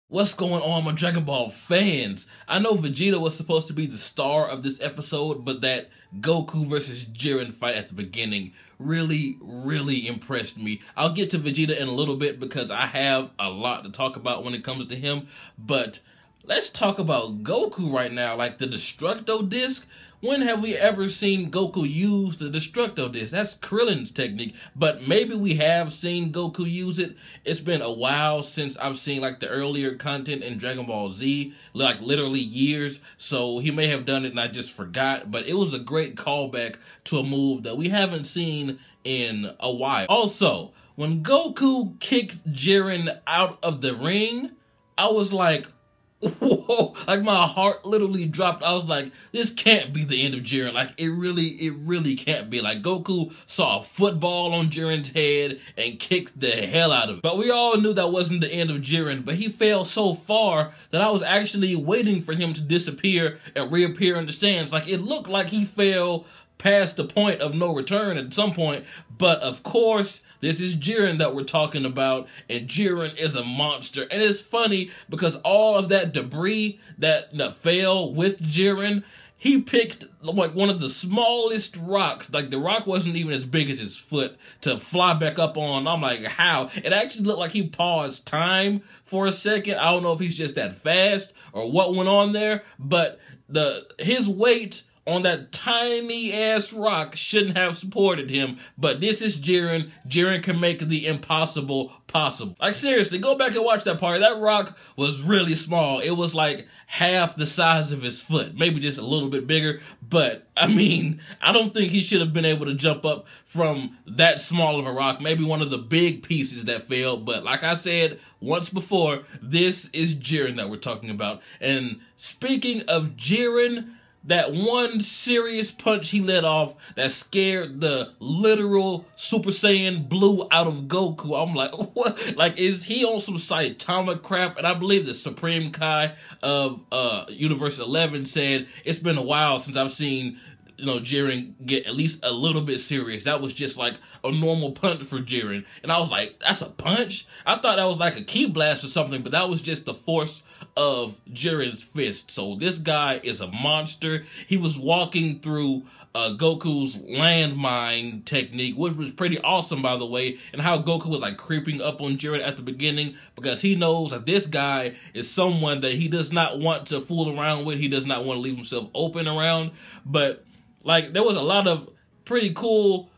What's going on, my Dragon Ball fans? I know Vegeta was supposed to be the star of this episode, but that Goku versus Jiren fight at the beginning really impressed me. I'll get to Vegeta in a little bit because I have a lot to talk about when it comes to him, but let's talk about Goku right now, like the Destructo Disc. When have we ever seen Goku use the Destructo Disc? That's Krillin's technique, but maybe we have seen Goku use it. It's been a while since I've seen like the earlier content in Dragon Ball Z, like literally years, so he may have done it and I just forgot, but it was a great callback to a move that we haven't seen in a while. Also, when Goku kicked Jiren out of the ring, I was like, whoa, like my heart literally dropped. I was like, this can't be the end of Jiren. Like it really can't be. Like Goku saw a football on Jiren's head and kicked the hell out of it. But we all knew that wasn't the end of Jiren, but he fell so far that I was actually waiting for him to disappear and reappear in the stands. Like it looked like he fell past the point of no return at some point, but of course, this is Jiren that we're talking about, and Jiren is a monster. And it's funny because all of that debris that fell with Jiren, he picked like one of the smallest rocks, like the rock wasn't even as big as his foot, to fly back up on. I'm like, how? It actually looked like he paused time for a second. I don't know if he's just that fast or what went on there, but his weight on that tiny ass rock shouldn't have supported him, but this is Jiren. Jiren can make the impossible possible. Like seriously, go back and watch that part. That rock was really small. It was like half the size of his foot, maybe just a little bit bigger, but I mean, I don't think he should have been able to jump up from that small of a rock, maybe one of the big pieces that fell, but like I said once before, this is Jiren that we're talking about. And speaking of Jiren, that one serious punch he let off that scared the literal Super Saiyan Blue out of Goku. I'm like, what? Like, is he on some Saitama crap? And I believe the Supreme Kai of Universe 11 said, it's been a while since I've seen Jiren get at least a little bit serious. That was just like a normal punch for Jiren. And I was like, that's a punch? I thought that was like a ki blast or something, but that was just the force of Jiren's fist. So this guy is a monster. He was walking through Goku's landmine technique, which was pretty awesome, by the way, and how Goku was like creeping up on Jiren at the beginning because he knows that this guy is someone that he does not want to fool around with. He does not want to leave himself open around. But like, there was a lot of pretty cool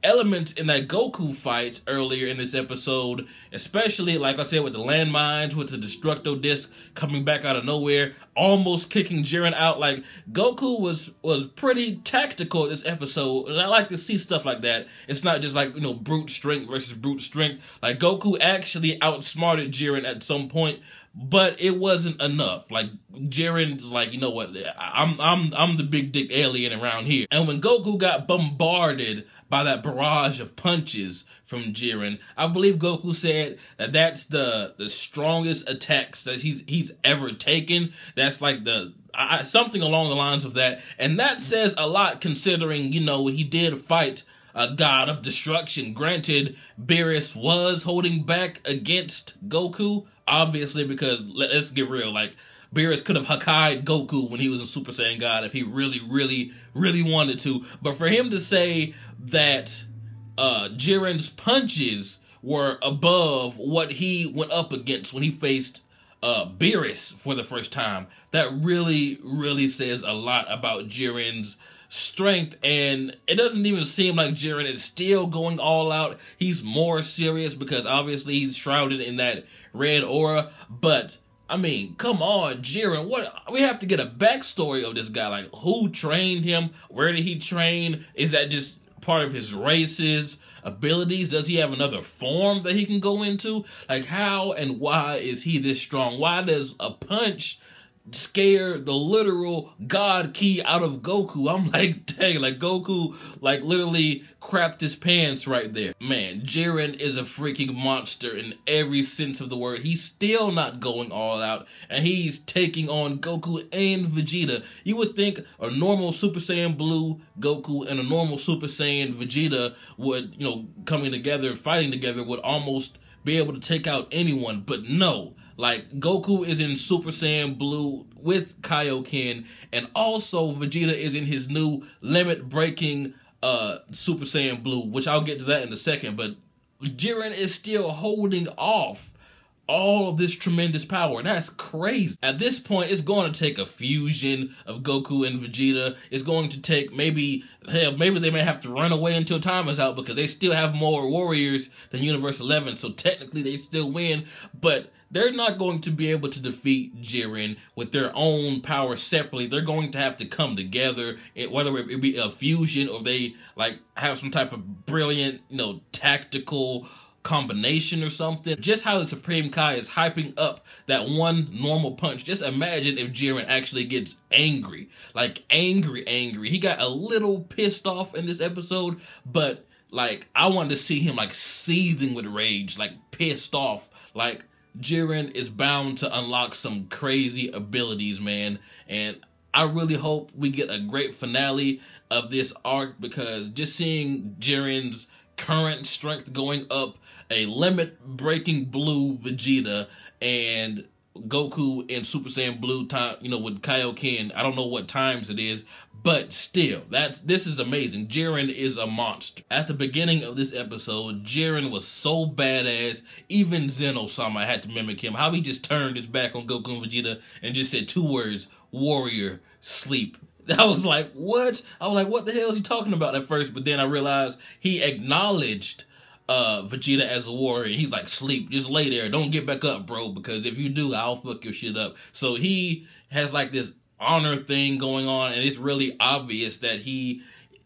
elements in that Goku fight earlier in this episode, especially, like I said, with the landmines, with the Destructo Disc coming back out of nowhere, almost kicking Jiren out. Like, Goku was pretty tactical in this episode, and I like to see stuff like that. It's not just like, brute strength versus brute strength. Like, Goku actually outsmarted Jiren at some point, but it wasn't enough. Like, Jiren's like, you know what, I'm the big dick alien around here. And when Goku got bombarded by that barrage of punches from Jiren, I believe Goku said that that's the strongest attacks that he's ever taken. That's like something along the lines of that. And that says a lot considering, he did fight a god of destruction. Granted, Beerus was holding back against Goku, obviously, because let's get real, like, Beerus could have Hakkai'd Goku when he was a Super Saiyan God if he really wanted to. But for him to say that Jiren's punches were above what he went up against when he faced Beerus for the first time, that really says a lot about Jiren's strength. And it doesn't even seem like Jiren is still going all out. He's more serious because obviously he's shrouded in that red aura. But I mean, come on, Jiren, we have to get a backstory of this guy. Like, who trained him? Where did he train? Is that just part of his race's abilities? Does he have another form that he can go into? Like, how and why is he this strong? Why does a punch scare the literal god ki out of Goku? I'm like, dang, like Goku like literally crapped his pants right there. Man, Jiren is a freaking monster in every sense of the word. He's still not going all out, and he's taking on Goku and Vegeta. You would think a normal Super Saiyan Blue Goku and a normal Super Saiyan Vegeta would, coming together, fighting together, would almost be able to take out anyone, but no. Like, Goku is in Super Saiyan Blue with Kaioken, and also Vegeta is in his new limit-breaking Super Saiyan Blue, which I'll get to that in a second, but Jiren is still holding off all of this tremendous power. That's crazy. At this point, it's going to take a fusion of Goku and Vegeta. It's going to take maybe they may have to run away until time is out, because they still have more warriors than Universe 11, so technically they still win, but they're not going to be able to defeat Jiren with their own power separately. They're going to have to come together, whether it be a fusion or they like have some type of brilliant, tactical combination or something. Just how the Supreme Kai is hyping up that one normal punch. Just imagine if Jiren actually gets angry. Like, angry. He got a little pissed off in this episode, but like, I wanted to see him like seething with rage, like pissed off. Like, Jiren is bound to unlock some crazy abilities, man. And I really hope we get a great finale of this arc, because just seeing Jiren's current strength going up, a limit-breaking blue Vegeta, and Goku in Super Saiyan Blue time, with Kaioken. I don't know what times it is, but still, this is amazing. Jiren is a monster. At the beginning of this episode, Jiren was so badass, even Zeno-sama had to mimic him. How he just turned his back on Goku and Vegeta and just said 2 words, warrior, sleep. I was like, what? I was like, what the hell is he talking about at first? But then I realized he acknowledged Vegeta as a warrior. He's like, sleep, just lay there, don't get back up, bro, because if you do, I'll fuck your shit up. So he has like this honor thing going on, and it's really obvious that he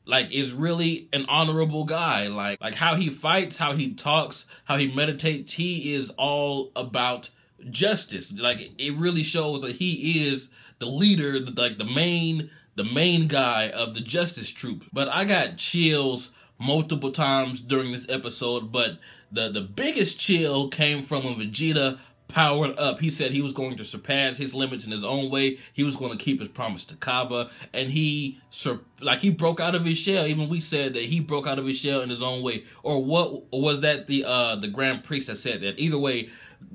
is really an honorable guy. Like how he fights, how he talks, how he meditates, he is all about justice. Like, it really shows that he is the leader, like the main guy of the Justice Troop. But I got chills multiple times during this episode, but the biggest chill came from when Vegeta powered up. He said he was going to surpass his limits in his own way. He was going to keep his promise to Kaba, and he broke out of his shell. Even we said that he broke out of his shell in his own way. Or what was that, the Grand Priest that said that? Either way,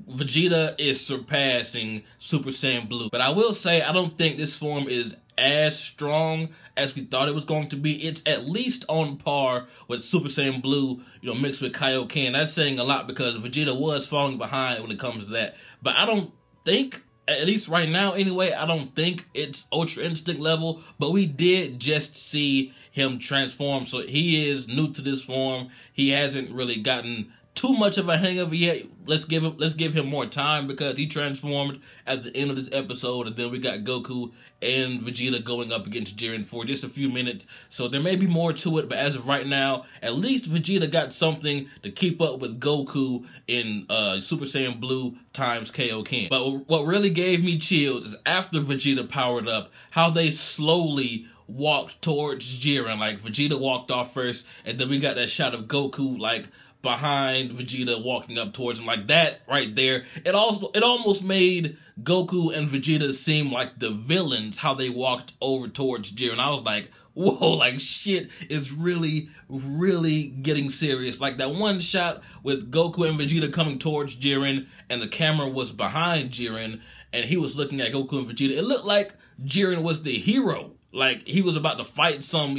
Vegeta is surpassing Super Saiyan Blue. But I will say, I don't think this form is as strong as we thought it was going to be. It's at least on par with Super Saiyan Blue, mixed with Kaioken. That's saying a lot, because Vegeta was falling behind when it comes to that. But I don't think, at least right now anyway, I don't think it's Ultra Instinct level, but we did just see him transform, so he is new to this form. He hasn't really gotten too much of a hang of it yet. Let's give him more time, because he transformed at the end of this episode, and then we got Goku and Vegeta going up against Jiren for just a few minutes. So there may be more to it, but as of right now, at least Vegeta got something to keep up with Goku in Super Saiyan Blue times Kaioken. But what really gave me chills is after Vegeta powered up, how they slowly walked towards Jiren. Like, Vegeta walked off first, and then we got that shot of Goku like behind Vegeta walking up towards him. Like, that right there, it almost made Goku and Vegeta seem like the villains, how they walked over towards Jiren. I was like, whoa, like, shit is really getting serious. Like, that one shot with Goku and Vegeta coming towards Jiren, and the camera was behind Jiren, and he was looking at Goku and Vegeta. It looked like Jiren was the hero. Like, he was about to fight some,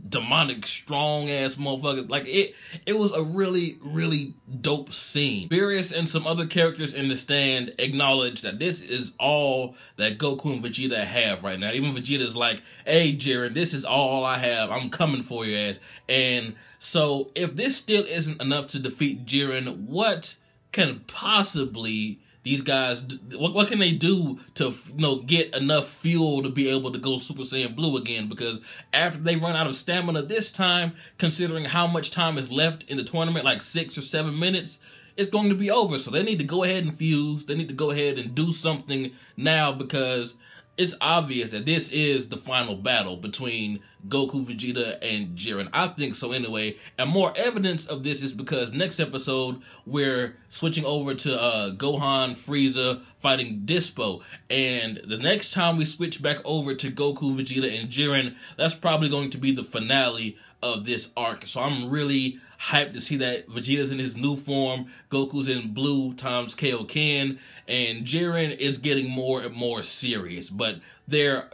demonic, strong-ass motherfuckers. Like, it was a really dope scene. Beerus and some other characters in the stand acknowledge that this is all that Goku and Vegeta have right now. Even Vegeta's like, hey, Jiren, this is all I have. I'm coming for your ass. And so, if this still isn't enough to defeat Jiren, what can possibly these guys, what can they do to, get enough fuel to be able to go Super Saiyan Blue again? Because after they run out of stamina this time, considering how much time is left in the tournament, like 6 or 7 minutes, it's going to be over. So they need to go ahead and fuse. They need to go ahead and do something now, because it's obvious that this is the final battle between Goku, Vegeta, and Jiren. I think so anyway. And more evidence of this is because next episode, we're switching over to Gohan, Frieza fighting Dispo. And the next time we switch back over to Goku, Vegeta, and Jiren, that's probably going to be the finale of this arc. So I'm really hyped to see that Vegeta's in his new form, Goku's in blue times Kaioken, and Jiren is getting more and more serious. But their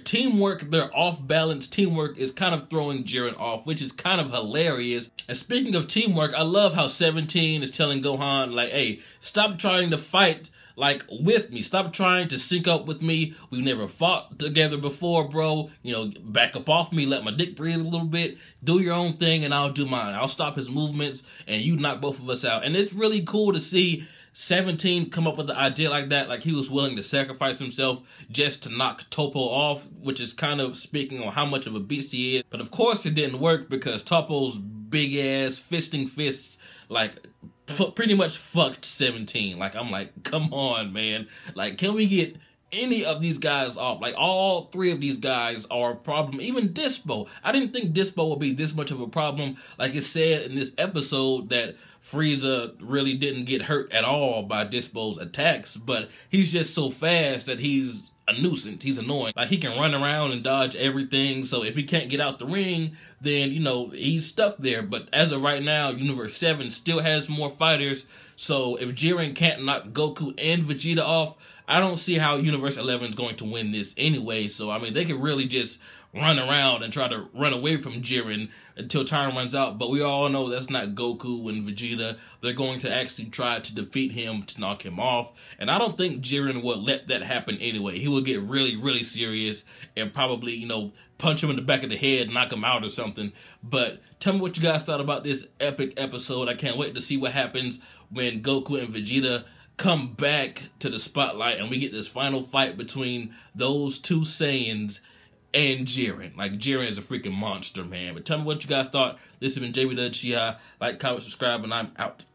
teamwork, their off-balance teamwork is kind of throwing Jiren off, which is kind of hilarious. And speaking of teamwork, I love how 17 is telling Gohan, like, hey, stop trying to fight, like, with me. Stop trying to sync up with me. We've never fought together before, bro. You know, back up off me, let my dick breathe a little bit. Do your own thing, and I'll do mine. I'll stop his movements, and you knock both of us out. And it's really cool to see 17 come up with the idea like that, like he was willing to sacrifice himself just to knock Topo off, which is kind of speaking on how much of a beast he is. But of course it didn't work because Topo's big ass fisting fists, like, pretty much fucked 17. Like, I'm like, come on, man. Like, can we get any of these guys off? Like, all three of these guys are a problem. Even Dispo. I didn't think Dispo would be this much of a problem. Like it said in this episode that Frieza really didn't get hurt at all by Dispo's attacks, but he's just so fast that he's a nuisance. He's annoying. Like, he can run around and dodge everything, so if he can't get out the ring, then, you know, he's stuck there. But as of right now, Universe 7 still has more fighters, so if Jiren can't knock Goku and Vegeta off, I don't see how Universe 11 is going to win this anyway. So, I mean, they could really just run around and try to run away from Jiren until time runs out. But we all know that's not Goku and Vegeta. They're going to actually try to defeat him, to knock him off. And I don't think Jiren will let that happen anyway. He will get really, really serious and probably, you know, punch him in the back of the head, knock him out or something. But tell me what you guys thought about this epic episode. I can't wait to see what happens when Goku and Vegeta come back to the spotlight and we get this final fight between those two Saiyans and Jiren. Like, Jiren is a freaking monster, man. But tell me what you guys thought. This has been jbDAuchiha. Like, comment, subscribe, and I'm out.